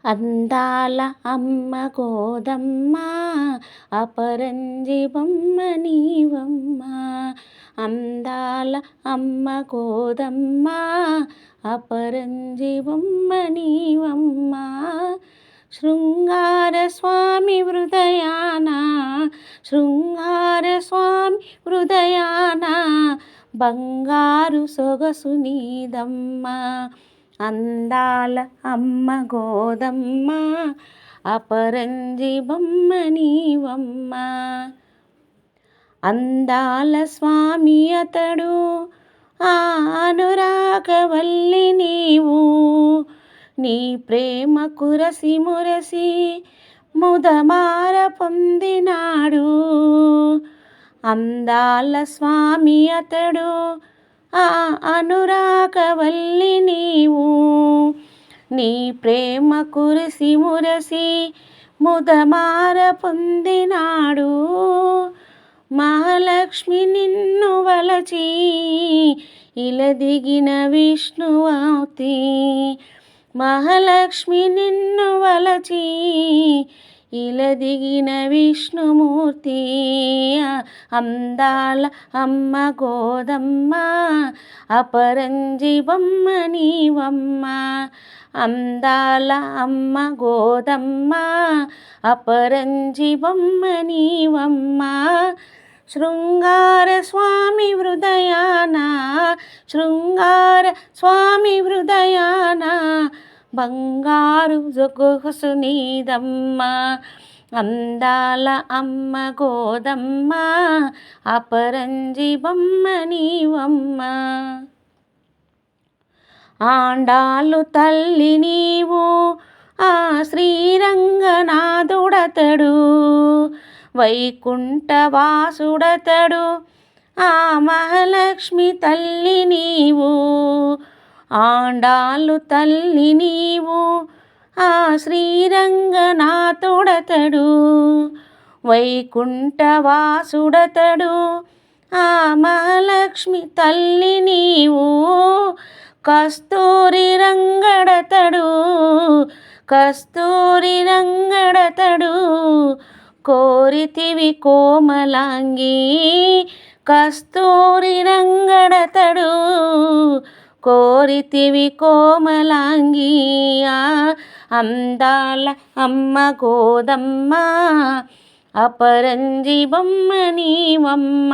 అందాల అమ్మ గోదమ్మ అపరంజి బొమ్మ నీవమ్మ. అందాల అమ్మ గోదమ్మ అపరంజి బొమ్మ నీవమ్మ. శృంగార స్వామి హృదయాన, శృంగార స్వామి హృదయాన బంగారు సొగసు నీదమ్మ. అందాల అమ్మ గోదమ్మ అపరంజి బొమ్మ నీవమ్మ. అందాల స్వామి అతడు ఆ అనురాగవల్లి నీవు, నీ ప్రేమ కురసి మురసి ముదమార పొందినాడు. అందాల స్వామి అతడు ఆ అనురాగవల్లి నీవు, నీ ప్రేమ కురిసి మురసి ముదమార పొందినాడు. మహాలక్ష్మి నిన్ను వలచి ఇలదిగిన విష్ణువౌతి, మహాలక్ష్మి నిన్ను వలచి ఇలదిగిన విష్ణుమూర్తి. అందాల అమ్మ గోదమ్మ అపరంజి బొమ్మ నీవమ్మ. అందాల అమ్మ గోదమ్మ అపరంజి బొమ్మ నీవమ్మ. శృంగార స్వామి హృదయాన, శృంగార స్వామి హృదయాన బంగారు సొగసు నీదమ్మ. అందాల అమ్మ గోదమ్మ అపరంజి బొమ్మ నీవమ్మ. ఆండాళ్ళు తల్లి నీవు, ఆ శ్రీరంగనాథుడతడు, వైకుంఠవాసుడతడు ఆ మహాలక్ష్మి తల్లి నీవు. ఆండాళ్ళు తల్లి నీవు, ఆ శ్రీరంగనాథుడతడు, వైకుంఠవాసుడతడు ఆ మహాలక్ష్మి తల్లి నీవు. కస్తూరి రంగడతడు, కస్తూరి రంగడతడు కోరితివి కోమలాంగి. కస్తూరి రంగడతడు కోరితివి కోమలాంగి. అందాల అమ్మ గోదమ్మ అపరంజి బొమ్మ నీవమ్మ.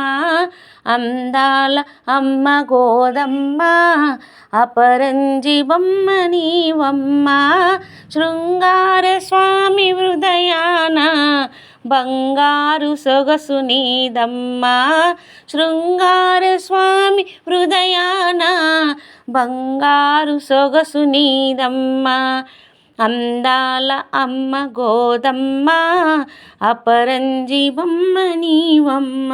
అందాల అమ్మ గోదమ్మ అపరంజి బొమ్మ నీవమ్మ. శృంగార స్వామి హృదయాన బంగారు సొగసు నీదమ్మ. శృంగార స్వామి హృదయాన బంగారు సొగసు నీదమ్మ. అందాల అమ్మ గోదమ్మ అపరంజి బొమ్మ నీవమ్మ.